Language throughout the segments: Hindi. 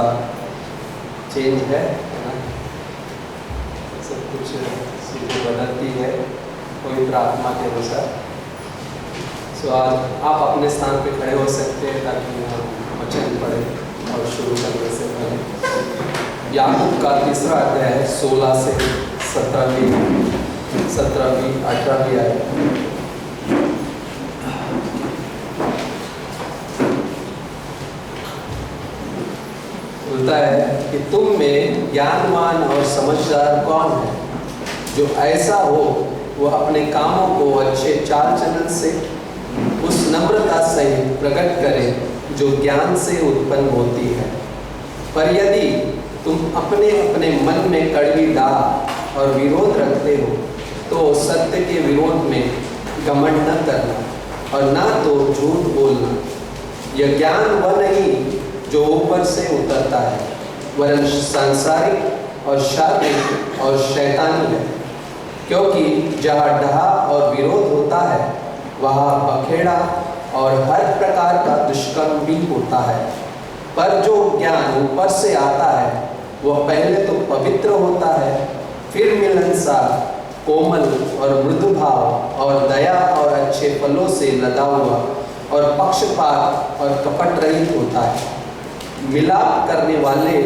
सा चेंज है ना, सब कुछ चीज़ें बदलती है पवित्र आत्मा के अनुसार। सो आज आप अपने स्थान पे खड़े हो सकते हैं ताकि हम वचन पढ़ें और शुरू करने से पहले याकूब का 3रा अध्याय है 16 से 17वीं 18वीं आयत। बोलता है कि तुम में ज्ञानवान और समझदार कौन है, जो ऐसा हो वह अपने कामों को अच्छे चाल चलन से उस नम्रता सहित प्रकट करे जो ज्ञान से उत्पन्न होती है। पर यदि तुम अपने अपने मन में कड़वी डाह और विरोध रखते हो तो सत्य के विरोध में घमंड न करना और ना तो झूठ बोलना। यह ज्ञान वह नहीं जो ऊपर से उतरता है, वरन सांसारिक और शारीरिक और शैतानी है। क्योंकि जहाँ डाह और विरोध होता है वहाँ बखेड़ा और हर प्रकार का दुष्कर्म भी होता है। पर जो ज्ञान ऊपर से आता है वह पहले तो पवित्र होता है, फिर मिलनसार, कोमल और मृदु भाव और दया और अच्छे फलों से लदा हुआ और पक्षपात और कपट रहित होता है। मिलाप करने वाले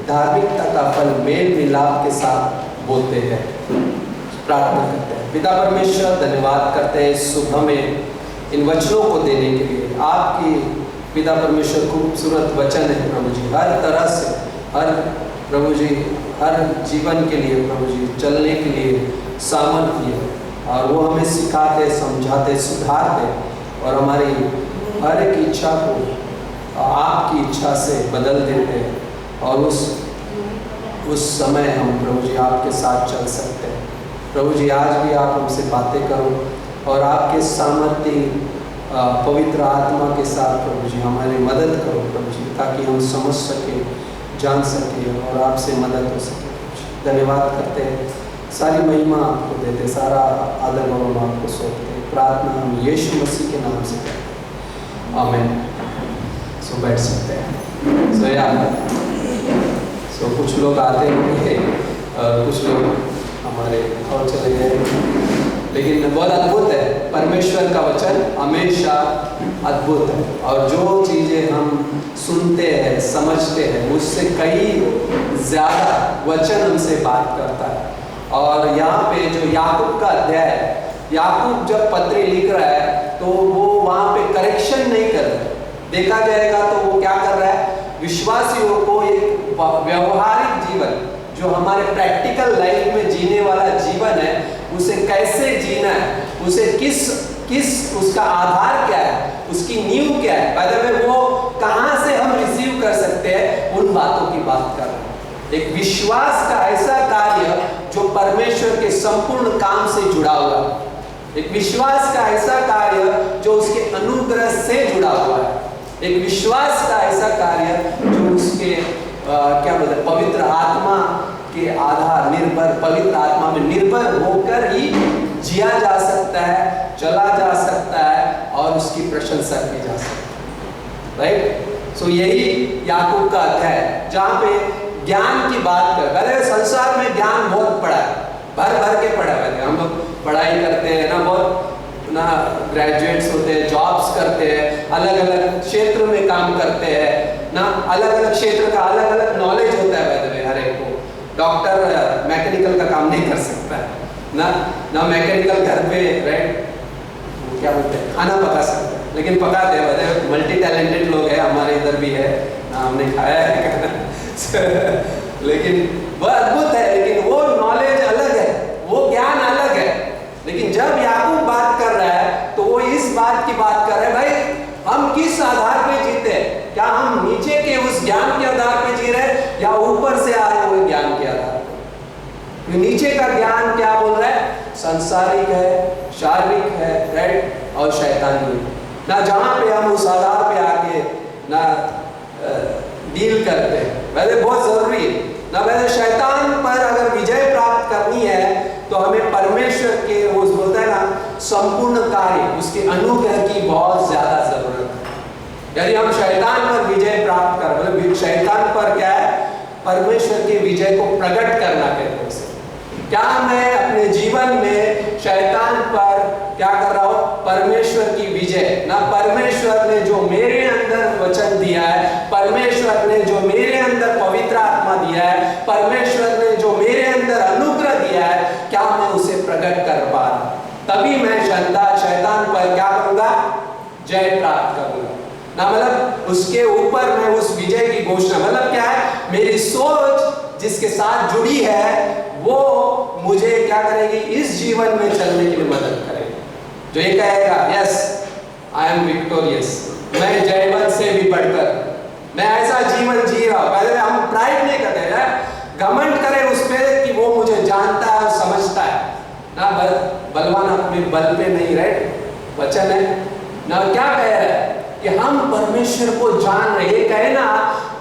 धार्मिकता का फल मेल मिलाप के साथ बोते हैं। प्रार्थना करते हैं। पिता परमेश्वर, धन्यवाद करते हैं सुबह में इन वचनों को देने के लिए। आपकी पिता परमेश्वर खूबसूरत वचन है प्रभु जी, हर तरह से, हर प्रभु जी, हर जीवन के लिए प्रभु जी, चलने के लिए सामर्थ्य, और वो हमें सिखाते, समझाते, सुधारते और हमारी हर एक इच्छा को आपकी इच्छा से बदल देते हैं। और उस समय हम प्रभु जी आपके साथ चल सकते हैं। प्रभु जी आज भी आप हमसे बातें करो और आपके सामर्थ्य पवित्र आत्मा के साथ प्रभु जी हमारी मदद करो प्रभु जी, ताकि हम समझ सकें, जान सकें और आपसे मदद हो सके। धन्यवाद करते हैं, सारी महिमा आपको देते, सारा आदर गौरव आपको सौंपते हैं। प्रार्थना हम यीशु मसीह के नाम से करते हैं, आमीन। सो बैठ सकते हैं। सो यार कुछ लोग आते होंगे और कुछ लोग हमारे और चले गए, लेकिन बहुत अद्भुत है। परमेश्वर का वचन हमेशा अद्भुत है और जो चीज़ें हम सुनते हैं, समझते हैं, उससे कई ज़्यादा वचन हमसे बात करता है। और यहाँ पे जो याकूब का अध्याय है, याकूब जब पत्री लिख रहा है तो वो वहाँ पे करेक्शन नहीं कर रहा है। देखा जाएगा तो वो क्या कर रहा है, विश्वासियों को एक व्यवहारिक जीवन, जो हमारे प्रैक्टिकल लाइफ में जीने वाला जीवन है, उसे कैसे जीना है, उसे किस उसका आधार क्या है, उसकी नींव क्या है, मतलब वो कहाँ से हम रिसीव कर सकते हैं, उन बातों की बात कर रहे हैं। एक विश्वास का ऐसा कार्य जो परमेश्वर के संपूर्ण काम से जुड़ा हुआ है, एक विश्वास का ऐसा कार्य जो उसके अनुग्रह से जुड़ा हुआ है, एक विश्वास का ऐसा कार्य जो उसके क्या बोलते हैं, पवित्र आत्मा के आधार निर्भर, पवित्र आत्मा में निर्भर होकर ही जिया जा सकता है, चला जा सकता है और उसकी प्रशंसा की जा सकती है। राइट? सो यही याकूब का अध्याय है जहाँ पे ज्ञान की बात कर रहे हैं। संसार में ज्ञान बहुत पड़ा है, भर भर के पड़ा है। हम लोग पढ़ाई करते हैं ना, बहुत ना, ग्रेजुएट्स होते हैं, जॉब्स करते हैं, अलग अलग क्षेत्र में काम करते हैं ना, अलग अलग क्षेत्र का अलग अलग नॉलेज होता है। हर एक को डॉक्टर मैकेनिकल का काम नहीं कर सकता है ना मैकेनिकल घर पे, राइट, क्या बोलते हैं, खाना पका सकता है, लेकिन पकाते हैं। मल्टी टैलेंटेड लोग हैं, हमारे इधर भी है ना, हमने खाया है लेकिन वह अद्भुत है, लेकिन वो नॉलेज अलग है, वो ज्ञान अलग है। लेकिन जब याकूब बात कर रहा है तो वो इस बात की बात कर रहा है, भाई हम किस आधार पे जीते हैं? क्या हम नीचे के उस ज्ञान के आधार पे जी रहे हैं या ऊपर से आए हुए ज्ञान के आधार पे? नीचे का ज्ञान क्या बोल रहा है? सांसारिक है, शारीरिक है, राइट, और शैतानी ना, जहां पे हम उस आधार पे आके ना डील करते हैं। वैसे बहुत जरूरी है ना, वैसे शैतान पर अगर विजय प्राप्त करनी है तो हमें परमेश्वर के, वो बोलता है ना, संपूर्ण कार्य, उसके अनुग्रह की बहुत ज्यादा जरूरत है। यदि हम शैतान पर विजय प्राप्त कर, मतलब शैतान पर क्या है, परमेश्वर की विजय को प्रकट करना कहते हैं। क्या मैं अपने जीवन में शैतान पर क्या कर रहा हूं, परमेश्वर की विजय ना, परमेश्वर ने जो मेरे अंदर वचन दिया है, परमेश्वर ने जो मेरे अंदर पवित्र आत्मा दिया है, परमेश्वर ने जो मेरे अंदर अनुग्रह दिया है, क्या मैं उसे प्रकट कर पा रहा, तभी मैं शैतान पर क्या करूंगा, जय प्राप्त करूंगा ना। मतलब उसके ऊपर मैं उस विजय की घोषणा, मतलब क्या है, मेरी सोच जिसके साथ जुड़ी है वो मुझे क्या करेगी, इस जीवन में चलने के लिए मदद करेगी, जो ये कहेगा यस आई एम विक्टोरियस, मैं जयवंत से भी बढ़कर मैं ऐसा जीवन जी रहा हूं। पहले हम प्राइड नहीं करते हैं, घमंड करें उस पर कि वो मुझे जानता है और समझता है ना। बलवान अपने बल पे नहीं रहे, वचन है ना, क्या कह रहा है कि हम परमेश्वर को जान रहे, ये कहे ना,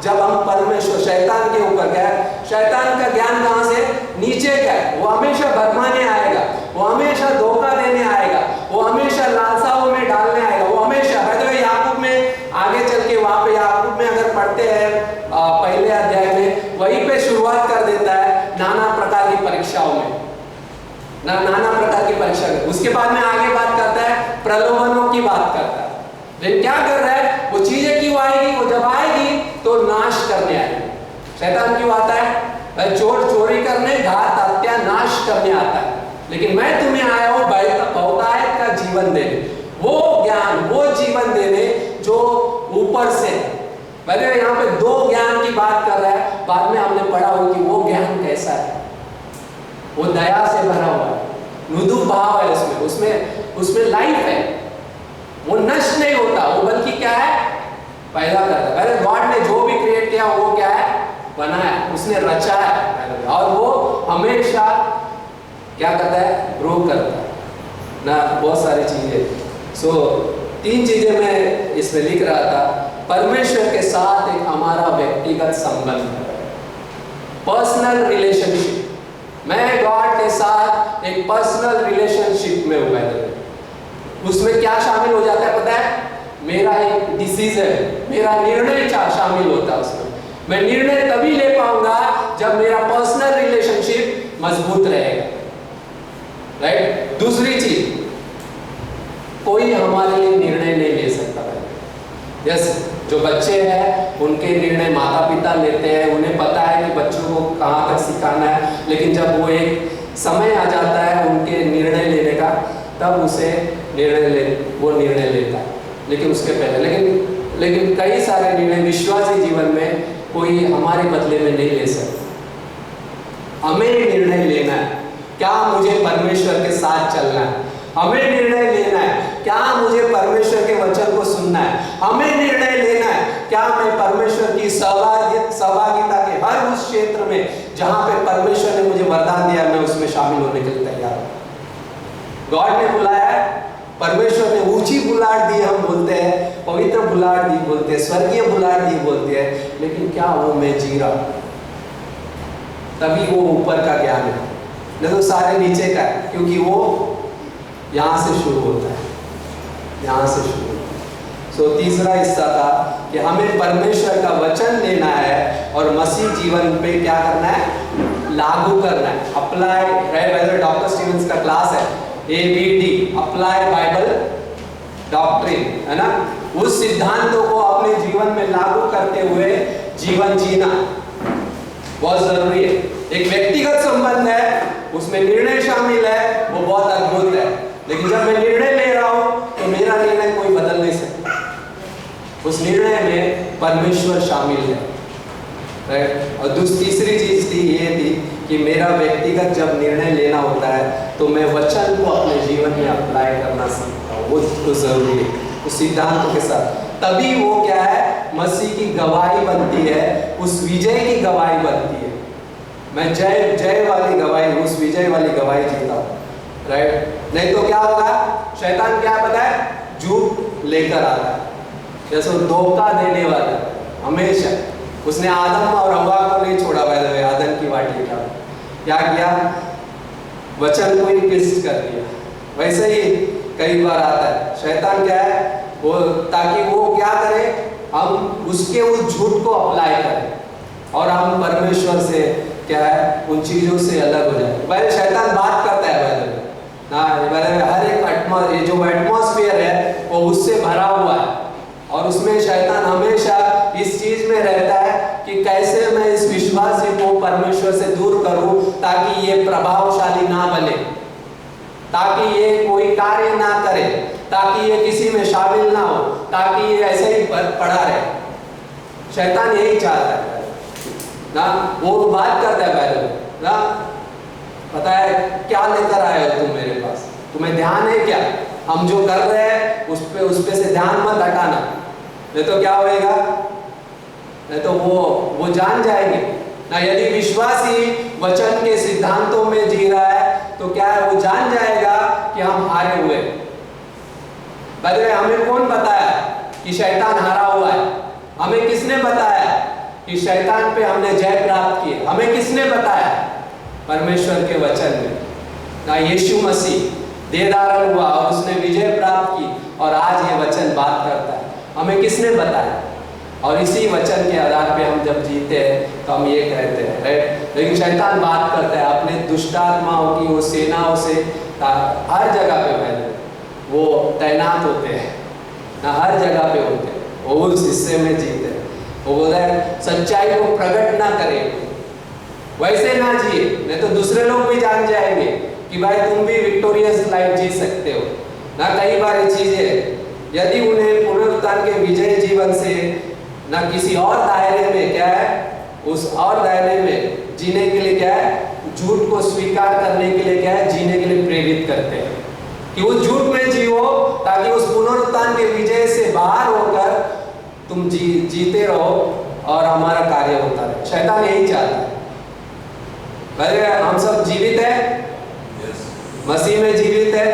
जब हम परमेश्वर, शैतान के ऊपर क्या है, शैतान का ज्ञान कहां से, नीचे का है, वो हमेशा भरमाने आएगा, वो हमेशा धोखा देने आएगा, वो हमेशा लालसाओं में डालने आएगा, वो हमेशा, याकूब में आगे चल के वहां पे याकूब में अगर पढ़ते हैं पहले अध्याय में, वहीं पे शुरुआत कर देता है नाना प्रकार की परीक्षाओं में, नाना प्रकार की परीक्षा, उसके बाद में आगे बात करता है प्रलोभनों की बात करता है। लेकिन क्या कर रहा है, वो चीजें क्यों आएगी, वो जब आएगी तो नाश करने आएगी। शैतान क्यों आता है, चोर चोरी करने, घात हत्या नाश करने आता है, लेकिन मैं तुम्हें आया हूं बहुतायत का जीवन देने, वो ज्ञान, वो जीवन देने जो ऊपर से। पहले यहाँ पे दो ज्ञान की बात कर रहा है, बाद में हमने पढ़ा हो कि वो ज्ञान कैसा है, वो दया से भरा हुआ है, मृदु भाव है उसमें लाइफ है, वो नष्ट नहीं होता, वो बल्कि क्या है, पैदा करता है। पहले गॉड ने जो भी क्रिएट किया वो क्या है, बनाया, उसने रचा है, और वो हमेशा क्या करता है, ग्रो करता है ना, बहुत सारी चीजें। सो 3 चीजें मैं इसमें लिख रहा था। परमेश्वर के साथ एक हमारा व्यक्तिगत संबंध है, पर्सनल रिलेशनशिप, मैं गॉड के साथ एक पर्सनल रिलेशनशिप में हूं। उसमें क्या शामिल हो जाता है पता है, मेरा एक डिसीजन, मेरा निर्णय शामिल होता है उसमें। मैं निर्णय तभी ले पाऊंगा जब मेरा पर्सनल रिलेशनशिप मजबूत रहेगा, राइट। दूसरी चीज, कोई हमारे लिए निर्णय नहीं ले सकता है। यस, जो बच्चे हैं उनके निर्णय माता पिता लेते हैं, उन्हें पता है कि बच्चों को कहाँ तक सिखाना है, लेकिन जब वो एक समय आ जाता है उनके निर्णय लेने का, तब उसे वो निर्णय लेता है, लेकिन उसके पहले, लेकिन कई सारे निर्णय विश्वासी जीवन में कोई हमारे बदले में नहीं ले सकता। हमें निर्णय लेना है, क्या मुझे परमेश्वर के साथ चलना है, हमें निर्णय लेना है, क्या मुझे परमेश्वर के वचन को सुनना है, हमें निर्णय लेना है, क्या मैं परमेश्वर की सहभागिता के हर उस क्षेत्र में जहां पे परमेश्वर ने मुझे वरदान दिया, मैं उसमें शामिल होने के लिए तैयार हूं। गॉड ने बुलाया है, परमेश्वर ने ऊंची बुलाहट दी, हम बोलते हैं पवित्र बुलाहट दी बोलते हैं, स्वर्गीय बुलाहट दी बोलते हैं, लेकिन क्या वो मैं जी रहा हूं, तभी वो ऊपर का ज्ञान है, नहीं तो सारे नीचे का है, क्योंकि वो यहां से शुरू होता है, यहां से शुरू होता है। सो तीसरा हिस्सा था कि हमें परमेश्वर का वचन लेना है और मसीह जीवन पे क्या करना है, लागू करना है, अप्लाई। डॉक्टर स्टीवंस का क्लास है ABD, अप्लाई बाइबल डॉक्ट्रिन, है ना। उस सिद्धांतों को अपने जीवन में लागू करते हुए जीवन जीना बहुत जरूरी है। एक व्यक्तिगत संबंध है, उसमें निर्णय शामिल है, वो बहुत अद्भुत है, लेकिन जब मैं निर्णय ले रहा हूं तो मेरा निर्णय कोई बदल नहीं सकता, उस निर्णय में परमेश्वर शामिल है, राइट। और तीसरी चीज थी ये थी कि मेरा व्यक्तिगत जब निर्णय लेना होता है तो मैं वचन को अपने जीवन में अप्लाई करना सीखता हूँ, वो तो जरूरी है, उस सिद्धांतों के साथ, तभी वो क्या है, मसीह की गवाही बनती है, उस विजय की गवाही बनती है। मैं जय वाली गवाही, उस विजय वाली गवाही जीता हूँ, राइट। नहीं तो क्या होगा, शैतान क्या पता है, झूठ लेकर आता है, जैसे धोखा देने वाला हमेशा। उसने आदम और हव्वा को नहीं छोड़ा, आदम की वाटी का क्या किया, वचन को ही ट्विस्ट कर दिया। वैसे ही कई बार आता है शैतान, क्या है, वो ताकि वो क्या करे, हम उसके उस झूठ को अप्लाई करें और हम परमेश्वर से क्या है उन चीजों से अलग हो जाए। पहले शैतान बात करता है पहले ना, हर एक ये जो एटमॉस्फेयर है वो उससे भरा हुआ है और उसमें शैतान हमेशा इस चीज में रहता है कि कैसे मैं इस विश्वासी को परमेश्वर से दूर करूं ताकि ये प्रभावशाली ना बने, ताकि ये कोई कार्य ना करे, ताकि ये किसी में शामिल ना हो, ताकि ये ऐसे ही पड़ा रहे। शैतान यही चाहता है ना, वो बात करता है पहले ना, पता है क्या लेकर आए हो तुम मेरे पास, तुम्हें ध्यान है क्या हम जो कर रहे हैं उस पे से ध्यान मत हटाना, नहीं तो क्या होएगा, नहीं तो वो जान जाएंगे ना। यदि विश्वासी वचन के सिद्धांतों में जी रहा है तो क्या है, वो जान जाएगा कि हम हारे हुए। बल्कि हमें कौन बताया कि शैतान हारा हुआ है? हमें किसने बताया कि शैतान पे हमने जय प्राप्त की? हमें किसने बताया? परमेश्वर के वचन में ना, यीशु मसीह देदारन हुआ और उसने विजय प्राप्त की और आज ये वचन बात करता है। हमें किसने बताया? और इसी वचन के आधार पे हम जब जीते हैं तो हम ये कहते हैं, राइट। लेकिन शैतान बात करता है अपने दुष्टात्माओं की वो सेनाओं से, हर जगह पे पहले वो तैनात होते हैं ना, हर जगह पे होते हैं, वो उस हिस्से में जीते हैं। वो बोलता है सच्चाई को प्रकट ना करें, वैसे ना जिए, नहीं तो दूसरे लोग भी जान जाएंगे कि भाई तुम भी विक्टोरियस लाइफ जी सकते हो ना। कई बार ये चीजें यदि उन्हें पुनरुत्थान के विजय जीवन से ना किसी और दायरे में क्या है, उस और दायरे में जीने के लिए क्या है, झूठ को स्वीकार करने के लिए क्या है, जीने के लिए प्रेरित करते हैं कि उस झूठ में जियो ताकि उस पुनरुत्थान के विजय से बाहर होकर तुम जीते रहो और हमारा कार्य होता रहे। शैतान यही चाहता है। भले हम सब जीवित है, मसीह में जीवित है,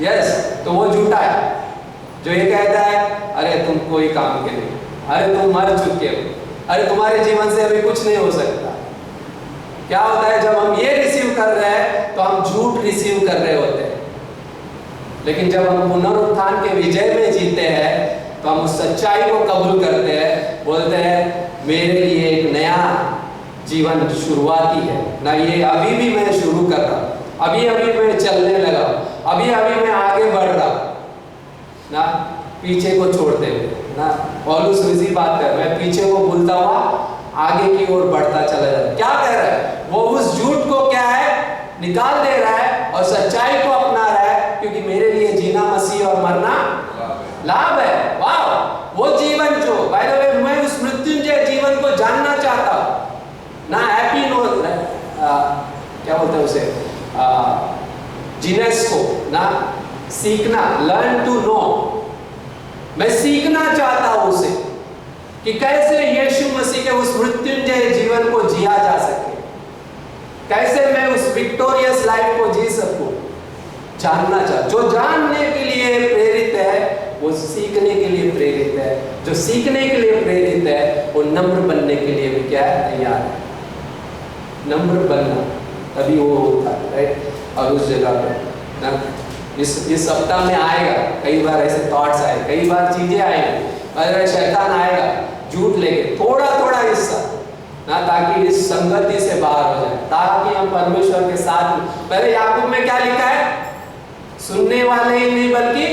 यस, तो वो झूठा है जो ये कहता है अरे तुम कोई काम के नहीं, अरे तुम मर चुके हो, अरे तुम्हारे जीवन से अभी कुछ नहीं हो सकता। क्या होता है जब हम ये रिसीव कर रहे हैं तो हम झूठ रिसीव कर रहे होते हैं, लेकिन जब हम पुनरुत्थान के विजय में जीते हैं तो हम उस सच्चाई को कबूल करते हैं, बोलते हैं मेरे लिए एक नया जीवन शुरुआती है ना, ये अभी भी मैं शुरू कर रहा हूँ, अभी मैं चलने लगा, अभी मैं आगे बढ़ रहा ना, पीछे को छोड़ते हुए ना। पौलुस इसी बात कर, मैं पीछे को भूलता हुआ आगे की ओर बढ़ता चला जाता। क्या कह रहा है वो? उस झूठ को क्या है, निकाल दे रहा है और सच्चाई को अपना रहा है, क्योंकि मेरे लिए जीना मसीह और मरना लाभ है। वाह, वो जीवन जो बाय द वे मैं उस मृत्युंजय जीवन को जानना चाहता हूं ना, हैप्पी नो क्या बोलते हैं उसे, जीनेस को ना, सीखना, लर्न टू नो। मैं सीखना चाहता हूं उसे कि कैसे यीशु मसीह के उस मृत्युंजय जीवन को जिया जा सके, कैसे मैं उस विक्टोरियस लाइफ को जी सकूं। जानना चाहता, जो जानने के लिए प्रेरित है वो सीखने के लिए प्रेरित है, जो सीखने के लिए प्रेरित है वो नम्र बनने के लिए भी क्या है, तैयार है। नम्र बनना तभी वो होता है, राइट। और उस जगह पे ना इस सप्ताह में आएगा, कई बार ऐसे थॉट्स आए, कई बार चीजें आएंगी, अगर शैतान आएगा झूठ लेके थोड़ा हिस्सा ना, ताकि इस संगति से बाहर हो जाए, ताकि हम परमेश्वर के साथ। पहले याकूब में क्या लिखा है, सुनने वाले ही नहीं बल्कि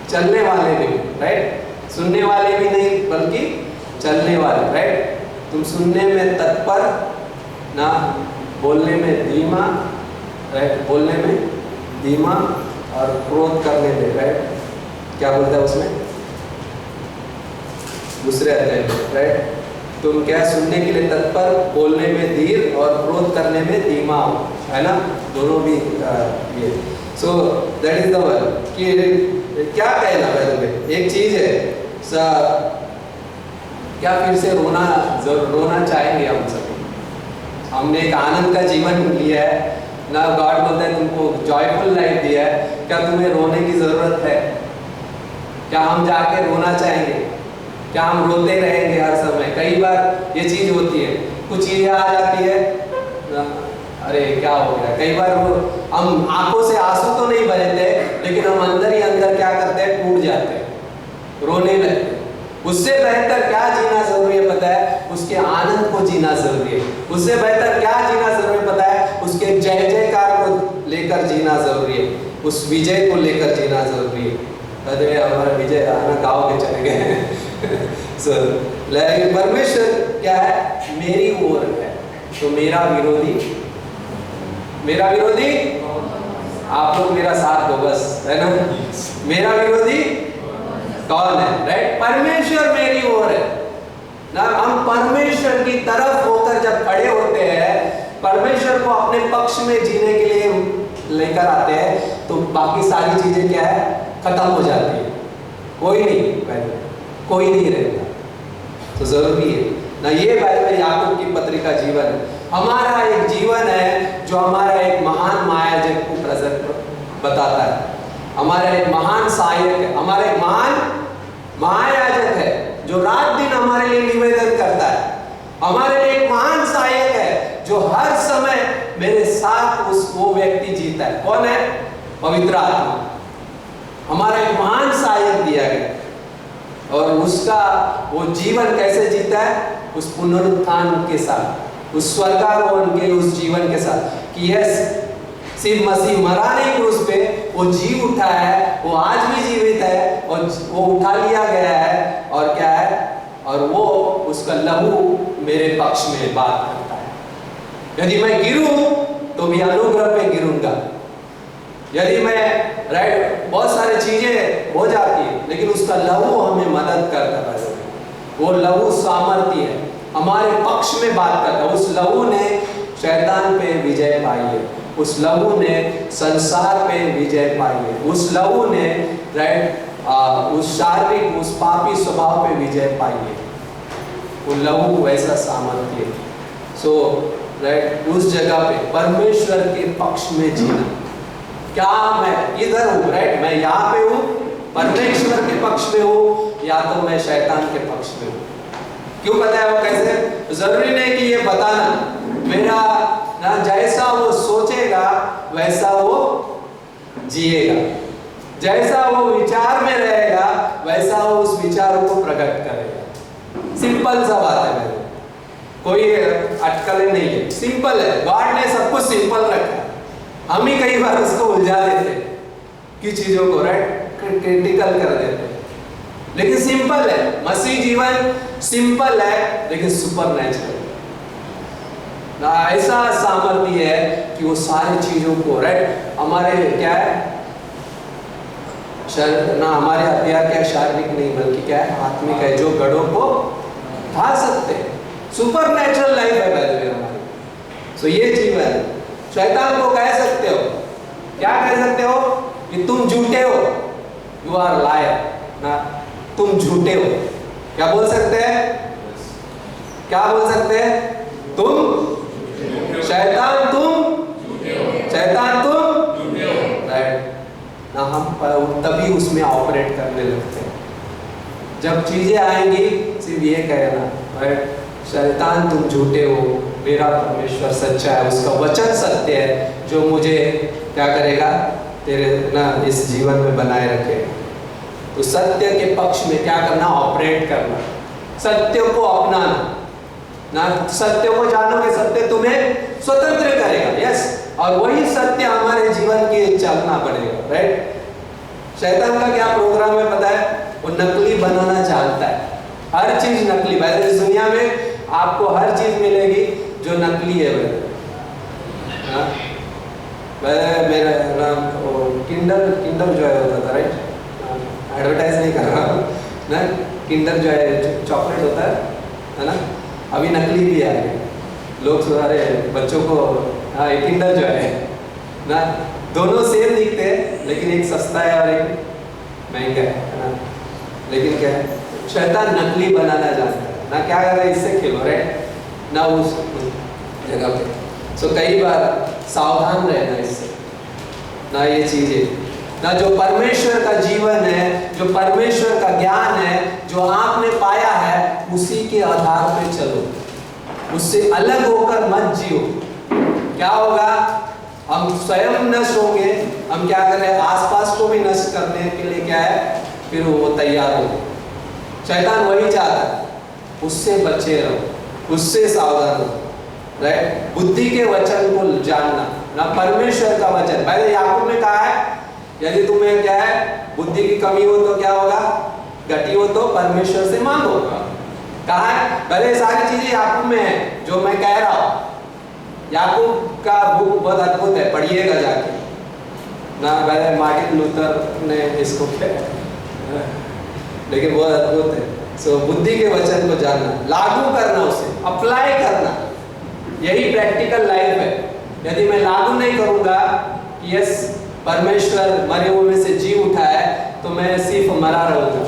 चलने वाले भी, राइट। सुनने वाले भी नहीं बल्कि चलने वाले, राइट। तुम सुनने में तत्पर ना, बोलने में धीमा, राइट, बोलने में धीमा और क्रोध करने में, राइट। क्या बोलता है उसमें दूसरे अध्याय में, राइट। तुम क्या सुनने के लिए तत्पर, बोलने में धीर और क्रोध करने में धीमा हो, है ना, दोनों भी ये। So that is the one कि क्या कहना है। एक चीज है क्या फिर से रोना चाहेंगे हम सभी? हमने एक आनंद का जीवन लिया है ना, गॉड बोलता है तुमको जॉयफुल लाइफ दिया है, क्या तुम्हें रोने की जरूरत है? क्या हम जाके रोना चाहेंगे? क्या हम रोते रहेंगे हर समय? कई बार ये चीज होती है, कुछ चीजें आ जाती है अरे क्या हो गया। कई बार हम आंखों से आंसू तो नहीं भरे थे, लेकिन हम अंदर ही अंदर क्या करते हैं, टूट जाते हैं, रोने लगते हैं। उससे बेहतर क्या जीना जरूरी है पता है? उसके आनंद को जीना जरूरी है। उससे बेहतर क्या जीना जरूरी है पता है? उसके जय जयकार को लेकर जीना जरूरी है, उस विजय को लेकर जीना जरूरी है। अरे हमारा विजय आना गाँव के चले गए लेकिन परमेश्वर क्या है? मेरी ओर है, तो मेरा विरोधी आप लोग मेरा साथ दो बस, है ना? मेरा विरोधी कौन है? राइट, परमेश्वर मेरी ओर है ना। हम परमेश्वर की तरफ होकर जब खड़े होते हैं, परमेश्वर को अपने पक्ष में जीने के लिए लेकर आते हैं, तो बाकी सारी चीजें क्या है? खत्म हो जाती है। कोई नहीं रहता। तो जरूरी है ना, ये बाइबल याकूब की पत्री का जीवन है। हमारा एक जीवन है जो हमारा एक महान महायाजक को प्रेजेंट बताता है। हमारा एक महान सहायक है, हमारा एक महान महायाजक है जो रात दिन हमारे लिए निवेदन करता है। हमारे लिए एक महान सहायक है जो हर समय मेरे साथ वो व्यक्ति जीता है। कौन है? पवित्र आत्मा। हमारा एक महान सहायक दिया गया, और उसका वो जीवन कैसे जीता है? उस पुनरुत्थान के साथ, उस स्वर्गारोहण के उस जीवन के साथ, कि यस सिर्फ मसीह मरा नहीं क्रूस पे, वो जी उठा है, वो आज भी जीवित है, और वो उठा लिया गया है, और क्या है? और वो उसका लहू मेरे पक्ष में बात करता है। यदि मैं गिरूं तो भी अनुग्रह पे गिरूंगा। यदि मैं बहुत सारी चीजें हो जाती है, लेकिन उसका लहू हमें मदद करता है। वो लहू सामर्थ्य है, हमारे पक्ष में बात करता है। उस लहू ने शैतान पे विजय पाई है, उस लहू ने संसार पे विजय पाई है, उस लहू ने उस शारीरिक उस पापी स्वभाव पे विजय पाई है। वो लहू वैसा सामर्थ्य है। सो उस जगह पे परमेश्वर के पक्ष में जीना। क्या मैं इधर हूँ, मैं यहाँ पे हूँ, परमेश्वर के पक्ष में हूँ, या तो मैं शैतान के पक्ष में हूँ? क्यों बताया वो कैसे? जरूरी नहीं कि ये बताना, मेरा ना जैसा वो सोचेगा वैसा वो जिएगा, जैसा वो विचार में रहेगा वैसा वो उस विचारों को प्रकट करेगा। सिंपल सा बात है मेरे, कोई अटकलें नहीं है, सिंपल है। गॉड ने सब कुछ सिंपल रखा है, हम ही कई बार उसको उलझा देते कि चीजों को क्रिटिकल कर देते, लेकिन सिंपल है। मसीह जीवन सिंपल है लेकिन सुपर नेचुरल ना, ऐसा सामर्थ्य है कि वो सारी चीजों को हमारे क्या है ना, हमारे हथियार क्या शारीरिक नहीं बल्कि क्या है आत्मिक है, जो गढ़ों को उठा सकते हैं। सुपर नेचुरल लाइफ है पहले हमारी। सो ये जीवन शैतान को कह सकते हो, क्या कह सकते हो? कि तुम झूठे हो, यू आर लायर ना, तुम झूठे हो। क्या बोल सकते हैं? क्या बोल सकते हैं? तुम शैतान तुम राइट ना। हम तभी उसमें ऑपरेट करने लगते हैं जब चीजें आएंगी सिर्फ ये कहना, शैतान तुम झूठे हो, मेरा परमेश्वर सच्चा है, उसका वचन सत्य है, जो मुझे क्या करेगा तेरे ना इस जीवन में बनाए रखे। तो सत्य के पक्ष में क्या करना? ऑपरेट करना, सत्य को अपनाना ना। सत्य को जानोगे, सत्य तुम्हें स्वतंत्र करेगा। यस, और वही सत्य हमारे जीवन के चलना पड़ेगा। राइट, शैतान का क्या प्रोग्राम है पता है? वो नकली बनाना जानता है, हर चीज नकली। वैसे इस दुनिया में आपको हर चीज मिलेगी जो नकली है। मेरा नाम किंडर जो है होता था, राइट, एडवर्टाइज नहीं कर रहा ना, किंडर जो है चॉकलेट होता है ना, अभी नकली भी आ गए। लोग सारे बच्चों को हाँ किंडर जो है ना, दोनों सेम दिखते हैं लेकिन एक सस्ता है और एक महंगा है ना। लेकिन क्या है, शैतान नकली बनाना जानता है ना, क्या कर रहा है, इससे खेलो राइट ना उस जगह पे। सो कई बार सावधान रहना इससे ना, ये चीजें ना जो परमेश्वर का जीवन है, जो परमेश्वर का ज्ञान है, जो आपने पाया है, उसी के आधार पे चलो, उससे अलग होकर मत जियो। क्या होगा? हम स्वयं नष्ट होंगे, हम क्या कर रहे हैं, आसपास को भी नष्ट करने के लिए क्या है, फिर वो तैयार हो गए। शैतान वही चाहता है, उससे बचे रहो, उससे सावधान रहो, राइट। बुद्धि के वचन को जानना, ना परमेश्वर का वचन। पहले याकूब ने कहा है यदि तुम्हें क्या है बुद्धि की कमी हो तो क्या होगा, घटी हो तो परमेश्वर से मांगो। कहा है पहले सारी चीजें याकूब में है जो मैं कह रहा हूं। याकूब का बुक बहुत अद्भुत है, पढ़िएगा जाके ना। पहले मार्टिन लूथर ने इसको किया, लेकिन बहुत अद्भुत है। सो बुद्धि के वचन को जानना, लागू करना, उसे अप्लाई करना, यही प्रैक्टिकल लाइफ है। यदि मैं लागू नहीं करूंगा कि यस परमेश्वर मरे हुए में से जी उठा है, तो मैं सिर्फ मरा रहूंगा।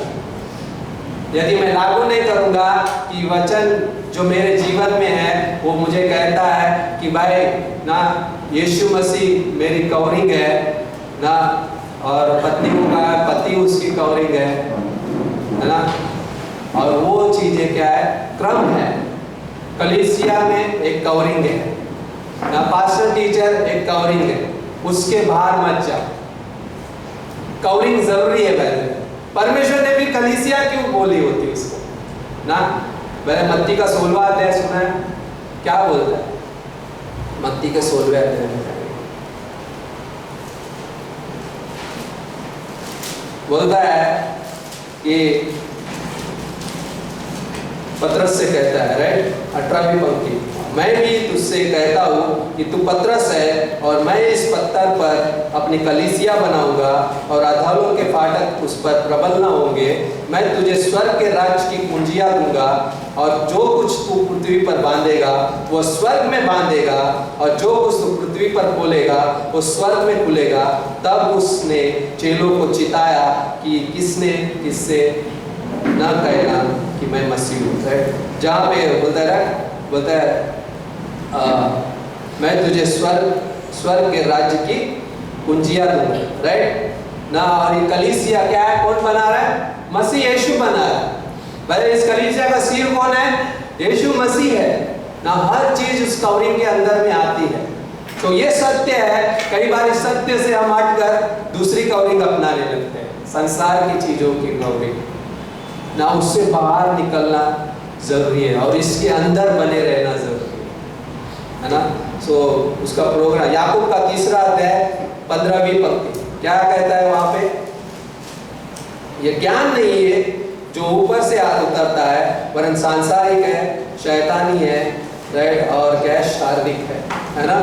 यदि मैं लागू नहीं करूंगा कि वचन जो मेरे जीवन में है वो मुझे कहता है कि भाई ना यीशु मसीह मेरी कवरिंग है ना, और पत्नियों का पति उसकी कवरिंग है ना, और वो चीजें क्या है, क्रम है। कलीसिया में एक कवरिंग है ना, पास्टर टीचर एक कवरिंग है, उसके बाहर मत जाओ। कवरिंग जरूरी है। पहले परमेश्वर ने भी कलीसिया क्यों बोली होती उसको ना। पहले मत्ती का 16वां अध्याय सुना है, क्या बोलता है मत्ती के 16वें अध्याय में? बोलता है कि पतरस से कहता है, राइट, 18वीं पंक्ति, मैं भी तुझसे कहता हूँ कि तू पतरस है और मैं इस पत्थर पर अपनी कलीसिया बनाऊंगा और अधोलोक के फाटक उस पर प्रबल न होंगे। मैं तुझे स्वर्ग के राज्य की कुंजियां दूंगा और जो कुछ तू पृथ्वी पर बांधेगा वो स्वर्ग में बांधेगा और जो कुछ तू पृथ्वी पर खोलेगा वो स्वर्ग में खुलेगा। तब उसने चेलों को चिताया कि किसने किससे न कहना कि मैं मसीह हूँ। जहाँ पे बोलता है मैं तुझे स्वर्ग के राज्य की कुंजियां दूंगा, राइट ना। और ये कलीसिया क्या है, कौन बना रहा है? मसीह यीशु बना रहा है। भाई इस कलीसिया का सिर कौन है? यीशु मसीह है ना। हर चीज उस कवरिंग के अंदर में आती है। तो ये सत्य है। कई बार इस सत्य से हम हटकर दूसरी कवरिंग अपनाने लगते हैं, संसार की चीजों की कवरिंग ना। उससे बाहर निकलना जरूरी है और इसके अंदर बने रहना जरूरी है ना। सो उसका प्रोग्राम याकूब का 3रा अध्याय 15वीं पंक्ति क्या कहता है वहां पे? ये ज्ञान नहीं है जो ऊपर से उतरता है, वरन सांसारिक है, शैतानी है, राइट, और क्या है, शारीरिक है ना।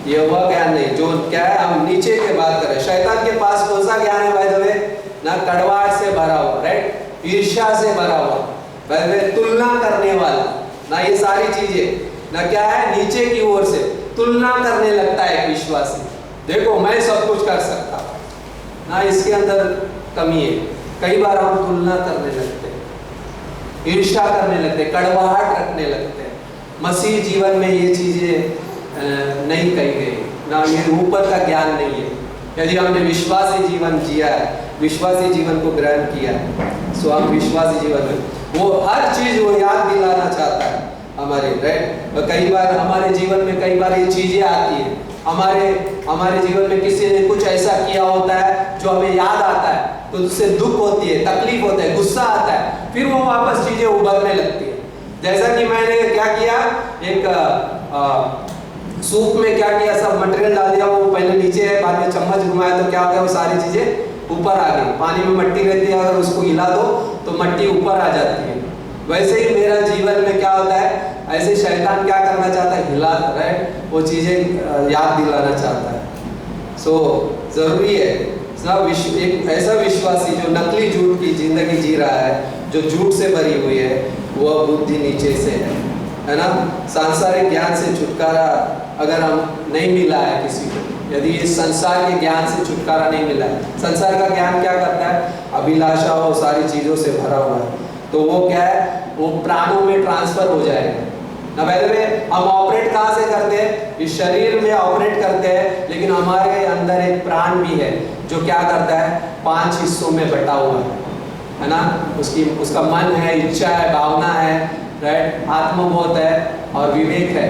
ये वह ज्ञान नहीं जो क्या है, हम नीचे के बात करें। शैतान के पास कौन सा ज्ञान है भाई? दबे ना, कड़वाहट से भरा हुआ, राइट, ईर्ष्या से भरा हुआ, भाई तुलना करने वाला ना। ये सारी चीजें ना क्या है, नीचे की ओर से तुलना करने लगता है विश्वासी। देखो मैं सब कुछ कर सकता हूं ना, इसके अंदर कमी है। कई बार हम तुलना करने लगते हैं, ईर्ष्या करने लगते हैं, कड़वाहट रखने लगते हैं। मसीह जीवन में ये चीजें नहीं कही गई ना, ये ऊपर का ज्ञान नहीं है। यदि हमने विश्वासी जीवन जिया है, विश्वासी जीवन को ग्रहण किया है, सो हम विश्वासी जीवन में वो हर चीज वो याद दिलाना चाहता है हमारे, राइट। और कई बार हमारे जीवन में कई बार ये चीजें आती है, हमारे जीवन में किसी ने कुछ ऐसा किया होता है जो हमें याद आता है, तो उससे दुख होती है, तकलीफ होता है, गुस्सा आता है, फिर वो वापस चीजें उभरने लगती है। जैसा कि मैंने क्या किया, एक सूप में क्या किया, सब मटेरियल डाल दिया, वो पहले नीचे है, बाद में चम्मच घुमाया तो क्या हो गया, वो सारी चीजें ऊपर आ गई। पानी में मट्टी रहती है, अगर उसको हिला दो तो मट्टी ऊपर आ जाती है। वैसे ही मेरा जीवन में क्या होता है, ऐसे शैतान क्या करना चाहता है, हिला, राइट, वो चीजें याद दिलाना चाहता है। सो जरूरी है एक ऐसा विश्वासी जो नकली झूठ की जिंदगी जी रहा है, जो झूठ से भरी हुई है, वह बुद्धि नीचे से है ना। सांसारिक ज्ञान से छुटकारा अगर हम नहीं मिला है किसी को, यदि इस संसार के ज्ञान से छुटकारा नहीं मिला है, संसार का ज्ञान क्या करता है, अभिलाषा और सारी चीजों से भरा हुआ है, तो वो क्या है, वो प्राणों में ट्रांसफर हो जाएगा ना। पहले हम ऑपरेट कहाँ से करते हैं, इस शरीर में ऑपरेट करते हैं, लेकिन हमारे अंदर एक प्राण भी है जो क्या करता है, 5 हिस्सों में बटा हुआ है ना। उसका मन है, इच्छा है, भावना है, राइट, आत्मबोध है और विवेक है।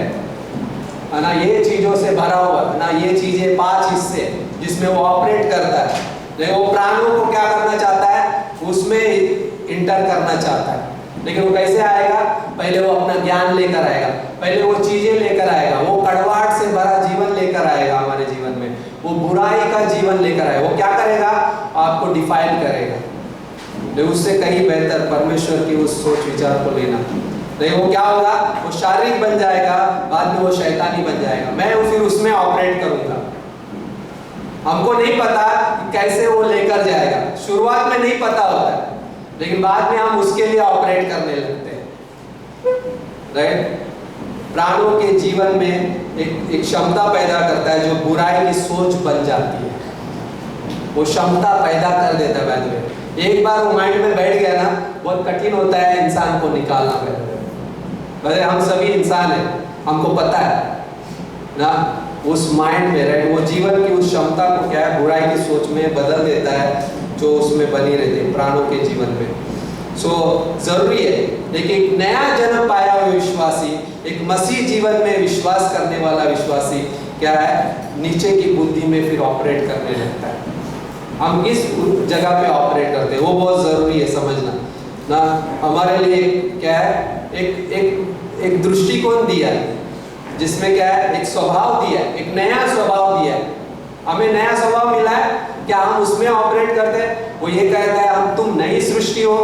है ना, ये चीजों से भरा हुआ है ना, ये चीजें 5 हिस्से जिसमें वो ऑपरेट करता है, लेकिन वो प्राणों को क्या करना चाहता है, उसमें इंटर करना चाहता है। लेकिन वो कैसे आएगा, पहले वो अपना ज्ञान लेकर आएगा, पहले वो चीजें लेकर आएगा, वो कड़वाहट से भरा जीवन लेकर आएगा हमारे जीवन में, वो बुराई का जीवन लेकर आएगा। वो क्या करेगा, आपको डिफाइल करेगा। लेकिन उससे कहीं बेहतर परमेश्वर की उस सोच विचार को लेना। नहीं, वो क्या होगा, वो शारीरिक बन जाएगा, बाद में वो शैतानी बन जाएगा। मैं फिर उसमें ऑपरेट करूंगा। हमको नहीं पता कि कैसे वो लेकर जाएगा, शुरुआत में नहीं पता होता है, लेकिन बाद में हम उसके लिए ऑपरेट करने लगते हैं। राइट? प्राणों के जीवन में एक क्षमता पैदा करता है जो बुराई की सोच बन जाती है, वो क्षमता पैदा कर देता है। बाद में एक बार वो माइंड में बैठ गया ना, बहुत कठिन होता है इंसान को निकालना। पहले हम सभी इंसान हैं, हमको पता है ना, उस माइंड में, राइट, वो जीवन की उस क्षमता को क्या है, बुराई की सोच में बदल देता है जो उसमें बनी रहती है प्राणों के जीवन में। सो जरूरी है, लेकिन एक नया जन्म पाया हुआ विश्वासी, एक मसीह जीवन में विश्वास करने वाला विश्वासी क्या है, नीचे की बुद्धि में फिर ऑपरेट करने लगता है। हम किस जगह पे ऑपरेट करते हैं वो बहुत जरूरी है समझना ना। हमारे लिए क्या है, एक दृष्टिकोण दिया है जिसमें क्या है, एक स्वभाव दिया है, एक नया स्वभाव दिया है। हमें नया स्वभाव मिला है, क्या हम उसमें ऑपरेट करते हैं? वो ये कहता है हम तुम नई सृष्टि हो।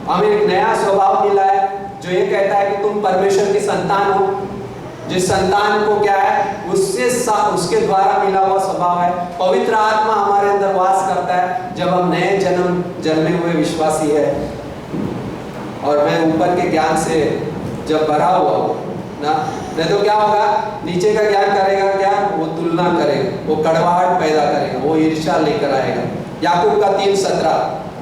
हमें एक नया स्वभाव मिला है जो ये कहता है कि तुम परमेश्वर की संतान हो। जिस संतान को क्या है, उसके द्वारा मिला हुआ स्वभाव है। पवित्र आत्मा हमारे अंदर वास करता है जब हम नए जन्मे हुए विश्वासी है। और मैं ऊपर के ज्ञान से जब भरा हुआ हो ना, नहीं तो क्या होगा, नीचे का ज्ञान करेगा क्या, वो तुलना करेगा, वो कड़वाहट पैदा करेगा, वो ईर्ष्या लेकर आएगा। याकूब का 3:17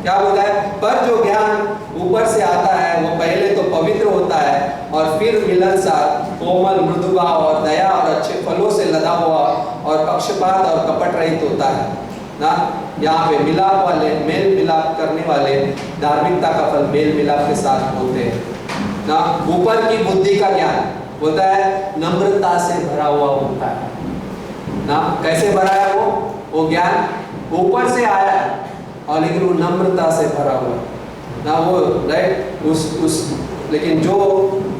क्या बोलता है, पर जो ज्ञान ऊपर से आता है वो पहले तो पवित्र होता है और फिर मिलनसार, कोमल, मृदु भाव और दया और अच्छे फलों से लदा हुआ और पक्षपात और कपट रहित होता है ना। यहाँ पे मिलाप वाले, मेल मिलाप करने वाले धार्मिकता का फल मेल मिलाप के साथ होते हैं ना। ऊपर की बुद्धि का ज्ञान होता है, नम्रता से भरा हुआ होता है ना। कैसे भरा है वो ज्ञान ऊपर से आया है और लेकिन वो नम्रता से भरा हुआ ना, वो राइट उस लेकिन जो